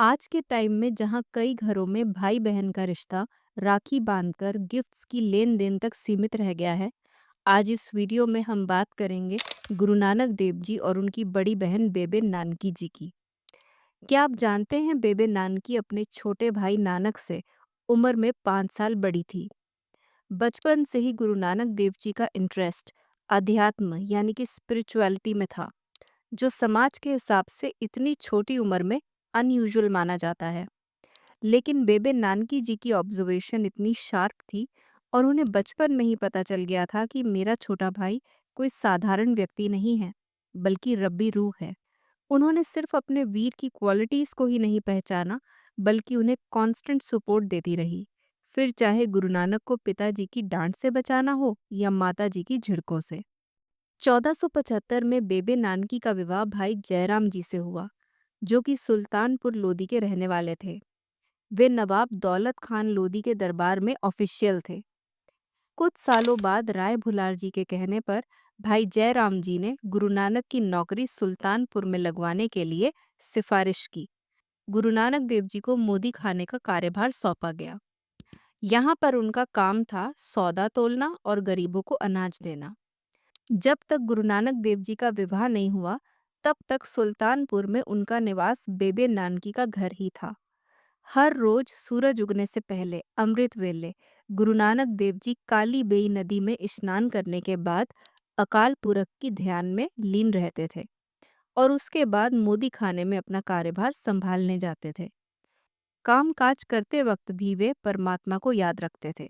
आज के टाइम में जहाँ कई घरों में भाई बहन का रिश्ता राखी बांधकर गिफ्ट्स की लेन देन तक सीमित रह गया है। आज इस वीडियो में हम बात करेंगे गुरु नानक देव जी और उनकी बड़ी बहन बेबे नानकी जी की। क्या आप जानते हैं बेबे नानकी अपने छोटे भाई नानक से उम्र में 5 साल बड़ी थी। बचपन से ही गुरु नानक देव जी का इंटरेस्ट अध्यात्म यानी कि स्पिरिचुअलिटी में था, जो समाज के हिसाब से इतनी छोटी उम्र में अनयूजुअल माना जाता है। लेकिन बेबे नानकी जी की ऑब्जर्वेशन इतनी शार्प थी और उन्हें बचपन में ही पता चल गया था कि मेरा छोटा भाई कोई साधारण व्यक्ति नहीं है, बल्कि रब्बी रूह है। उन्होंने सिर्फ अपने वीर की क्वालिटीज को ही नहीं पहचाना, बल्कि उन्हें कांस्टेंट सपोर्ट देती रही, फिर चाहे गुरु नानक को पिताजी की डांट से बचाना हो या माता जी की झिड़कों से। 1475 में बेबे नानकी का विवाह भाई जयराम जी से हुआ, जो कि सुल्तानपुर लोधी के रहने वाले थे। वे नवाब दौलत खान लोधी के दरबार में ऑफिशियल थे। कुछ सालों बाद राय भुलार जी के कहने पर भाई जयराम जी ने गुरु नानक की नौकरी सुल्तानपुर में लगवाने के लिए सिफारिश की। गुरु नानक देव जी को मोदी खाने का कार्यभार सौंपा गया। यहाँ पर उनका काम था सौदा तोलना और गरीबों को अनाज देना। जब तक गुरु नानक देव जी का विवाह नहीं हुआ, तब तक सुल्तानपुर में उनका निवास बेबे नानकी का घर ही था। हर रोज सूरज उगने से पहले अमृत वेले गुरु नानक देव जी काली बेई नदी में स्नान करने के बाद अकाल पुरख की ध्यान में लीन रहते थे और उसके बाद मोदी खाने में अपना कार्यभार संभालने जाते थे। काम काज करते वक्त भी वे परमात्मा को याद रखते थे।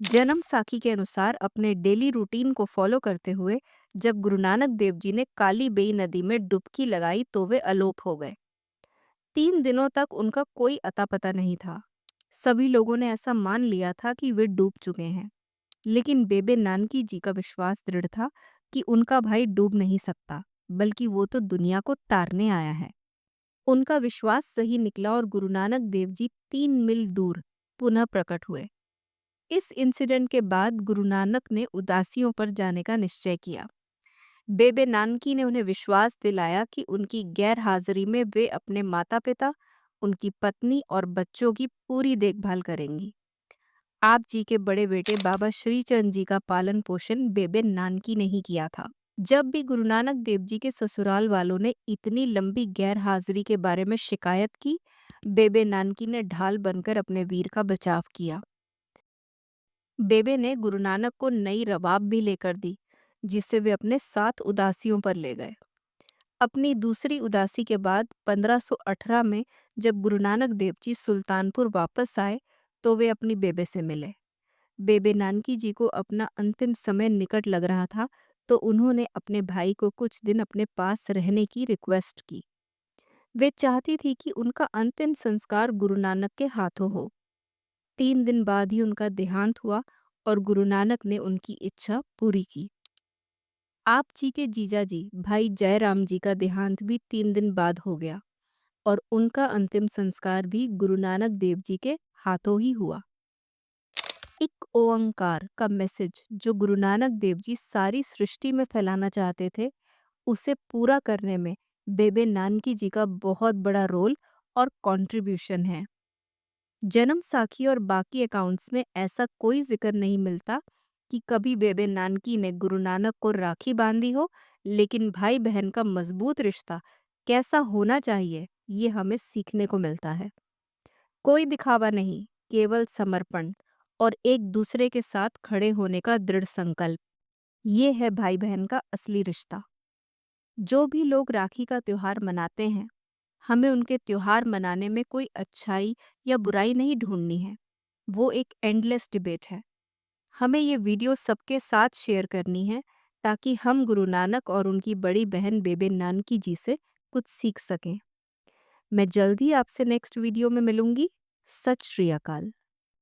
जन्म साखी के अनुसार अपने डेली रूटीन को फॉलो करते हुए जब गुरु नानक देव जी ने काली बेई नदी में डुबकी लगाई तो वे अलोप हो गए। 3 दिनों तक उनका कोई अता पता नहीं था। सभी लोगों ने ऐसा मान लिया था कि वे डूब चुके हैं, लेकिन बेबे नानकी जी का विश्वास दृढ़ था कि उनका भाई डूब नहीं सकता, बल्कि वो तो दुनिया को तारने आया है। उनका विश्वास सही निकला और गुरु नानक देव जी 3 मील दूर पुनः प्रकट हुए। इस इंसिडेंट के बाद गुरु नानक ने उदासियों पर जाने का निश्चय किया। बेबे नानकी ने उन्हें विश्वास दिलाया कि उनकी गैर हाजिरी में वे अपने माता पिता, उनकी पत्नी और बच्चों की पूरी देखभाल करेंगी। आप जी के बड़े बेटे बाबा श्रीचंद जी का पालन पोषण बेबे नानकी ने ही किया था। जब भी गुरु नानक देव जी के ससुराल वालों ने इतनी लंबी गैर हाजिरी के बारे में शिकायत की, बेबे नानकी ने ढाल बनकर अपने वीर का बचाव किया। बेबे ने गुरु नानक को नई रवाब भी लेकर दी, जिसे वे अपने साथ उदासियों पर ले गए। अपनी दूसरी उदासी के बाद 1518 में जब गुरु नानक देव जी सुल्तानपुर वापस आए तो वे अपनी बेबे से मिले। बेबे नानकी जी को अपना अंतिम समय निकट लग रहा था, तो उन्होंने अपने भाई को कुछ दिन अपने पास रहने की रिक्वेस्ट की। वे चाहती थी कि उनका अंतिम संस्कार गुरु नानक के हाथों हो। 3 दिन बाद ही उनका देहांत हुआ और गुरु नानक ने उनकी इच्छा पूरी की। आप जी के जीजा जी भाई जयराम जी का देहांत भी 3 दिन बाद हो गया और उनका अंतिम संस्कार भी गुरु नानक देव जी के हाथों ही हुआ। एक ओंकार का मैसेज जो गुरु नानक देव जी सारी सृष्टि में फैलाना चाहते थे, उसे पूरा करने में बेबे नानकी जी का बहुत बड़ा रोल और कंट्रीब्यूशन है। जन्म साखी और बाकी अकाउंट्स में ऐसा कोई जिक्र नहीं मिलता कि कभी बेबे नानकी ने गुरु नानक को राखी बांधी हो, लेकिन भाई बहन का मजबूत रिश्ता कैसा होना चाहिए ये हमें सीखने को मिलता है। कोई दिखावा नहीं, केवल समर्पण और एक दूसरे के साथ खड़े होने का दृढ़ संकल्प। ये है भाई बहन का असली रिश्ता। जो भी लोग राखी का त्योहार मनाते हैं, हमें उनके त्योहार मनाने में कोई अच्छाई या बुराई नहीं ढूंढनी है। वो एक एंडलेस डिबेट है। हमें ये वीडियो सबके साथ शेयर करनी है, ताकि हम गुरु नानक और उनकी बड़ी बहन बेबे नानकी जी से कुछ सीख सकें। मैं जल्दी आपसे नेक्स्ट वीडियो में मिलूंगी। सत श्री अकाल।